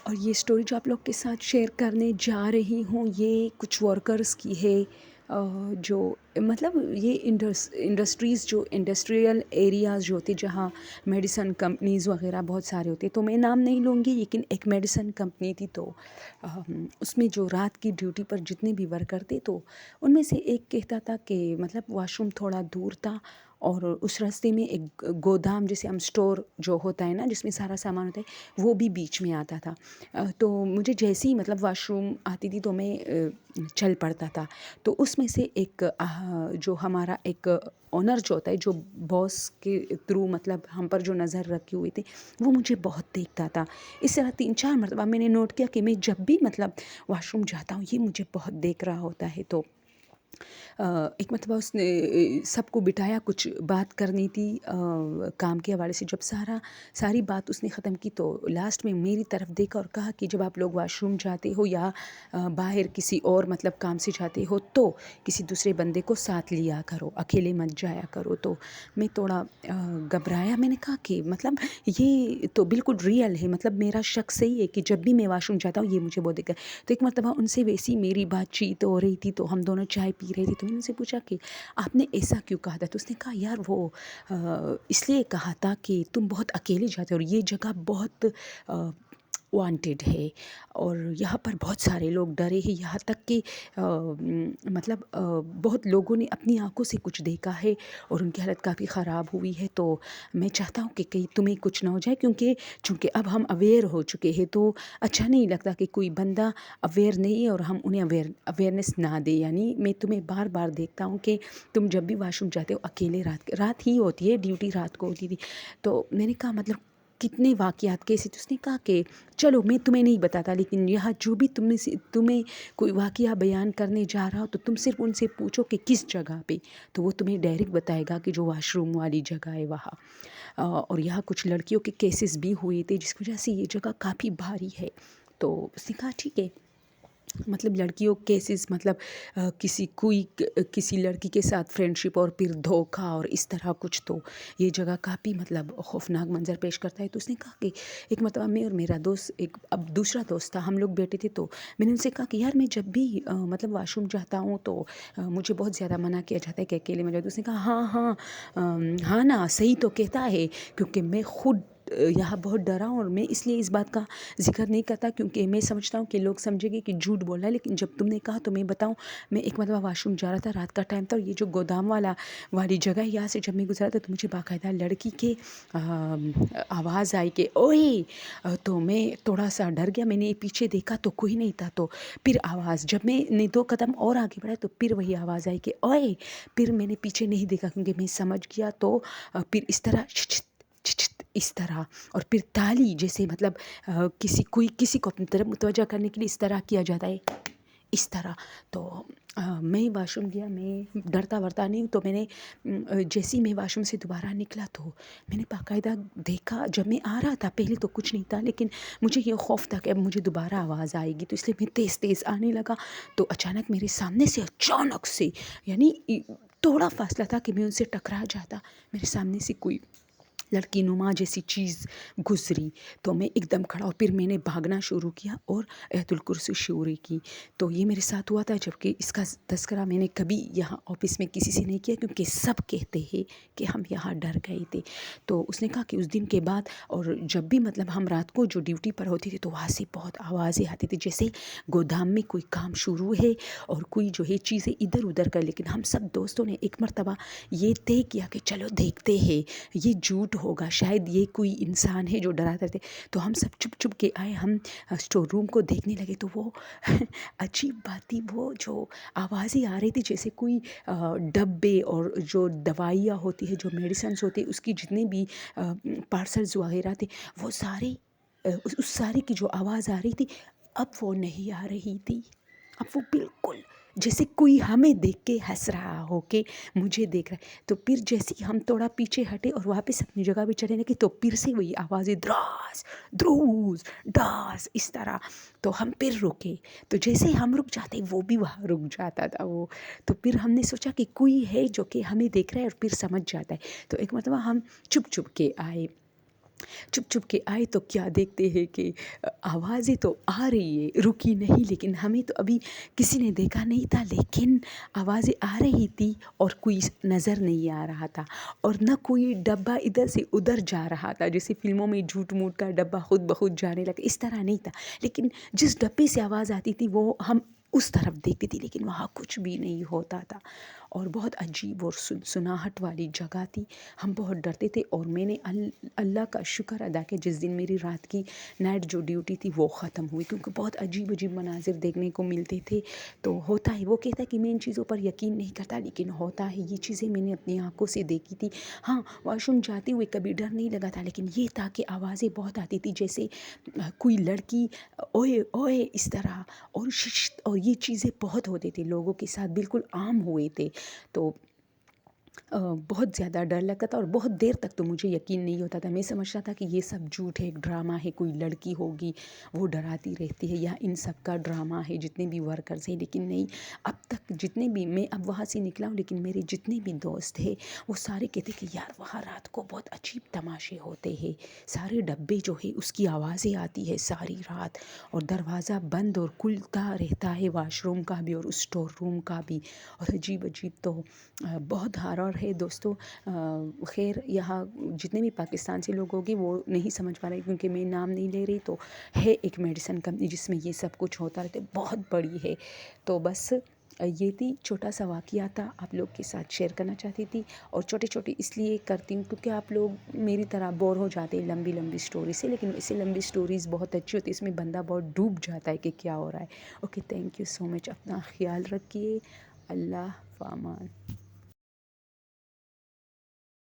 اور یہ اسٹوری جو آپ لوگ کے ساتھ شیئر کرنے جا رہی ہوں یہ کچھ ورکرز کی ہے جو مطلب یہ انڈسٹریز جو انڈسٹریل ایریاز جو ہوتے جہاں میڈیسن کمپنیز وغیرہ بہت سارے ہوتے، تو میں نام نہیں لوں گی، لیکن ایک میڈیسن کمپنی تھی تو اس میں جو رات کی ڈیوٹی پر جتنے بھی ورکر تھے تو ان میں سے ایک کہتا تھا کہ مطلب واش روم تھوڑا دور تھا اور اس راستے میں ایک گودام جیسے ہم اسٹور جو ہوتا ہے نا جس میں سارا سامان ہوتا ہے وہ بھی بیچ میں آتا تھا۔ تو مجھے جیسے ہی مطلب واش روم آتی تھی تو میں چل پڑتا تھا۔ تو اس میں سے ایک جو ہمارا ایک آنر جو ہوتا ہے جو باس کے تھرو مطلب ہم پر جو نظر رکھی ہوئی تھی وہ مجھے بہت دیکھتا تھا۔ اس طرح 3-4 مرتبہ میں نے نوٹ کیا کہ میں جب بھی مطلب واش روم جاتا ہوں یہ مجھے بہت دیکھ رہا ہوتا ہے۔ تو ایک مرتبہ اس نے سب کو بٹھایا، کچھ بات کرنی تھی کام کے حوالے سے۔ جب ساری بات اس نے ختم کی تو لاسٹ میں میری طرف دیکھا اور کہا کہ جب آپ لوگ واش روم جاتے ہو یا باہر کسی اور مطلب کام سے جاتے ہو تو کسی دوسرے بندے کو ساتھ لیا کرو، اکیلے مت جایا کرو۔ تو میں تھوڑا گھبرایا، میں نے کہا کہ مطلب یہ تو بالکل ریئل ہے، مطلب میرا شک صحیح ہے کہ جب بھی میں واش روم جاتا ہوں یہ مجھے بہت دیکھتا ہے۔ تو ایک مرتبہ ان سے ویسی میری بات چیت ہو رہی تھی تو ہم دونوں چائے پی رہے تھے، تو میں نے ان سے پوچھا کہ آپ نے ایسا کیوں کہا تھا؟ تو اس نے کہا یار وہ اس لیے کہا تھا کہ تم بہت اکیلے جاتے ہو اور یہ جگہ بہت وانٹیڈ ہے اور یہاں پر بہت سارے لوگ ڈرے ہیں، یہاں تک کہ مطلب بہت لوگوں نے اپنی آنکھوں سے کچھ دیکھا ہے اور ان کی حالت کافی خراب ہوئی ہے۔ تو میں چاہتا ہوں کہ کہیں تمہیں کچھ نہ ہو جائے، کیونکہ چونکہ اب ہم اویئر ہو چکے ہیں تو اچھا نہیں لگتا کہ کوئی بندہ اویئر نہیں ہے اور ہم انہیں اویئرنیس نہ دیں۔ یعنی میں تمہیں بار بار دیکھتا ہوں کہ تم جب بھی واش روم جاتے ہو اکیلے رات ہی ہوتی ہے، ڈیوٹی رات کو ہوتی تھی۔ تو میں نے کہا مطلب کتنے واقعات کیسے؟ تو اس نے کہا کہ چلو میں تمہیں نہیں بتاتا، لیکن یہاں جو بھی تمہیں کوئی واقعہ بیان کرنے جا رہا ہو تو تم صرف ان سے پوچھو کہ کس جگہ پہ، تو وہ تمہیں ڈائریکٹ بتائے گا کہ جو واش روم والی جگہ ہے وہاں۔ اور یہاں کچھ لڑکیوں کے کیسز بھی ہوئے تھے جس کی وجہ سے یہ جگہ کافی بھاری ہے۔ تو اس نے کہا ٹھیک ہے، مطلب لڑکیوں کیسز مطلب کسی لڑکی کے ساتھ فرینڈشپ اور پھر دھوکا اور اس طرح کچھ، تو یہ جگہ کافی مطلب خوفناک منظر پیش کرتا ہے۔ تو اس نے کہا کہ ایک مرتبہ میں اور میرا دوست اب دوسرا دوست تھا، ہم لوگ بیٹھے تھے تو میں نے ان سے کہا کہ یار میں جب بھی مطلب واش روم جاتا ہوں تو مجھے بہت زیادہ منع کیا جاتا ہے کہ اکیلے میں جاؤ۔ تو اس نے کہا ہاں نا صحیح تو کہتا ہے، کیونکہ میں خود یہاں بہت ڈرا ہوں اور میں اس لیے اس بات کا ذکر نہیں کرتا کیونکہ میں سمجھتا ہوں کہ لوگ سمجھیں گے کہ جھوٹ بول رہا ہے، لیکن جب تم نے کہا تو میں بتاؤں، میں ایک مرتبہ واش روم جا رہا تھا، رات کا ٹائم تھا اور یہ جو گودام والی جگہ ہے یہاں سے جب میں گزرا تھا تو مجھے باقاعدہ لڑکی کے آواز آئی کہ اوئے، تو میں تھوڑا سا ڈر گیا، میں نے پیچھے دیکھا تو کوئی نہیں تھا، تو پھر آواز، جب میں نے 2 قدم اور آگے بڑھا تو پھر وہی آواز آئی کہ اوئے، پھر میں نے پیچھے نہیں دیکھا کیونکہ میں سمجھ گیا۔ تو پھر اس طرح اس طرح اور پھر تالی جیسے مطلب کسی کو اپنی طرف متوجہ کرنے کے لیے اس طرح کیا جاتا ہے، اس طرح۔ تو میں واش روم گیا، میں ڈرتا ورتا نہیں، تو میں نے جیسے ہی میں واش روم سے دوبارہ نکلا تو میں نے باقاعدہ دیکھا، جب میں آ رہا تھا پہلے تو کچھ نہیں تھا، لیکن مجھے یہ خوف تھا کہ اب مجھے دوبارہ آواز آئے گی، تو اس لیے میں تیز آنے لگا۔ تو اچانک میرے سامنے سے یعنی تھوڑا فاصلہ تھا کہ میں ان سے ٹکرا جاتا، میرے سامنے سے کوئی لڑکی نما جیسی چیز گزری، تو میں ایک دم کھڑا اور پھر میں نے بھاگنا شروع کیا اور آیت الکرسی شروع کی۔ تو یہ میرے ساتھ ہوا تھا، جبکہ اس کا تذکرہ میں نے کبھی یہاں آفس میں کسی سے نہیں کیا کیونکہ سب کہتے ہیں کہ ہم یہاں ڈر گئے تھے۔ تو اس نے کہا کہ اس دن کے بعد اور جب بھی مطلب ہم رات کو جو ڈیوٹی پر ہوتی تھی تو وہاں سے بہت آوازیں آتی تھی جیسے گودام میں کوئی کام شروع ہے اور کوئی جو ہے چیزیں ادھر ادھر کر، لیکن ہم سب دوستوں نے ایک مرتبہ یہ طے کیا کہ چلو دیکھتے ہیں، یہ جھوٹ ہوگا، شاید یہ کوئی انسان ہے جو ڈراتا تھے۔ تو ہم سب چپ کے آئے، ہم اسٹور روم کو دیکھنے لگے تو وہ عجیب بات تھی، وہ جو آوازیں آ رہی تھی جیسے کوئی ڈبے اور جو دوائیاں ہوتی ہے، جو میڈیسنز ہوتی ہے، اس کی جتنے بھی پارسلز وغیرہ تھے وہ سارے اس سارے کی جو آواز آ رہی تھی اب وہ نہیں آ رہی تھی، اب وہ بالکل جیسے کوئی ہمیں دیکھ کے ہنس رہا ہو کہ مجھے دیکھ رہا ہے۔ تو پھر جیسے ہی ہم تھوڑا پیچھے ہٹے اور واپس اپنی جگہ پہ چلے لگے تو پھر سے وہی آوازیں دراز دروز ڈاس اس طرح۔ تو ہم پھر رکے، تو جیسے ہم رک جاتے وہ بھی وہاں رک جاتا تھا وہ۔ تو پھر ہم نے سوچا کہ کوئی ہے جو کہ ہمیں دیکھ رہا ہے اور پھر سمجھ جاتا ہے۔ تو ایک مرتبہ ہم چپ کے آئے چپ چپ کے آئے تو کیا دیکھتے ہیں کہ آوازیں تو آ رہی ہے، رکی نہیں، لیکن ہمیں تو ابھی کسی نے دیکھا نہیں تھا، لیکن آوازیں آ رہی تھی اور کوئی نظر نہیں آ رہا تھا، اور نہ کوئی ڈبہ ادھر سے ادھر جا رہا تھا، جیسے فلموں میں جھوٹ موٹ کا ڈبہ خود بخود جانے لگا، اس طرح نہیں تھا، لیکن جس ڈبے سے آواز آتی تھی وہ ہم اس طرف دیکھتی تھی، لیکن وہاں کچھ بھی نہیں ہوتا تھا، اور بہت عجیب اور سنسناہٹ والی جگہ تھی، ہم بہت ڈرتے تھے، اور میں نے اللہ کا شکر ادا کیا جس دن میری رات کی نائٹ جو ڈیوٹی تھی وہ ختم ہوئی، کیونکہ بہت عجیب عجیب مناظر دیکھنے کو ملتے تھے، تو ہوتا ہے، وہ کہتا ہے کہ میں ان چیزوں پر یقین نہیں کرتا، لیکن ہوتا ہے، یہ چیزیں میں نے اپنی آنکھوں سے دیکھی تھی۔ ہاں، واش روم جاتے ہوئے کبھی ڈر نہیں لگا تھا، لیکن یہ تھا کہ آوازیں بہت آتی تھی، جیسے کوئی لڑکی اوئے اوئے اس طرح، اور ششت، اور یہ چیزیں بہت ہوتے تھے لوگوں کے ساتھ، بالکل عام ہوئے تھے، تو بہت زیادہ ڈر لگتا تھا، اور بہت دیر تک تو مجھے یقین نہیں ہوتا تھا، میں سمجھتا تھا کہ یہ سب جھوٹ ہے، ایک ڈرامہ ہے، کوئی لڑکی ہوگی وہ ڈراتی رہتی ہے، یا ان سب کا ڈرامہ ہے جتنے بھی ورکرز ہیں، لیکن نہیں، اب تک جتنے بھی، میں اب وہاں سے نکلا ہوں، لیکن میرے جتنے بھی دوست ہیں وہ سارے کہتے کہ یار وہاں رات کو بہت عجیب تماشے ہوتے ہیں، سارے ڈبے جو ہے اس کی آوازیں آتی ہے ساری رات، اور دروازہ بند اور کھلتا رہتا ہے، واش روم کا بھی اور اسٹور روم کا بھی، اور عجیب عجیب، تو بہت ہارر ہے دوستو۔ خیر، یہاں جتنے بھی پاکستان سے لوگ ہوگے وہ نہیں سمجھ پا رہے، کیونکہ میں نام نہیں لے رہی، تو ہے ایک میڈیسن کمپنی جس میں یہ سب کچھ ہوتا رہتا ہے، بہت بڑی ہے، تو بس یہ تھی چھوٹا سا واقعہ تھا، آپ لوگ کے ساتھ شیئر کرنا چاہتی تھی، اور چھوٹے چھوٹے اس لیے کرتی ہوں کیونکہ آپ لوگ میری طرح بور ہو جاتے ہیں لمبی لمبی سٹوری سے، لیکن اسے لمبی سٹوریز بہت اچھی ہوتی ہے، اس میں بندہ بہت ڈوب جاتا ہے کہ کیا ہو رہا ہے۔ اوکے، تھینک یو سو مچ، اپنا خیال رکھیے، اللہ فامان۔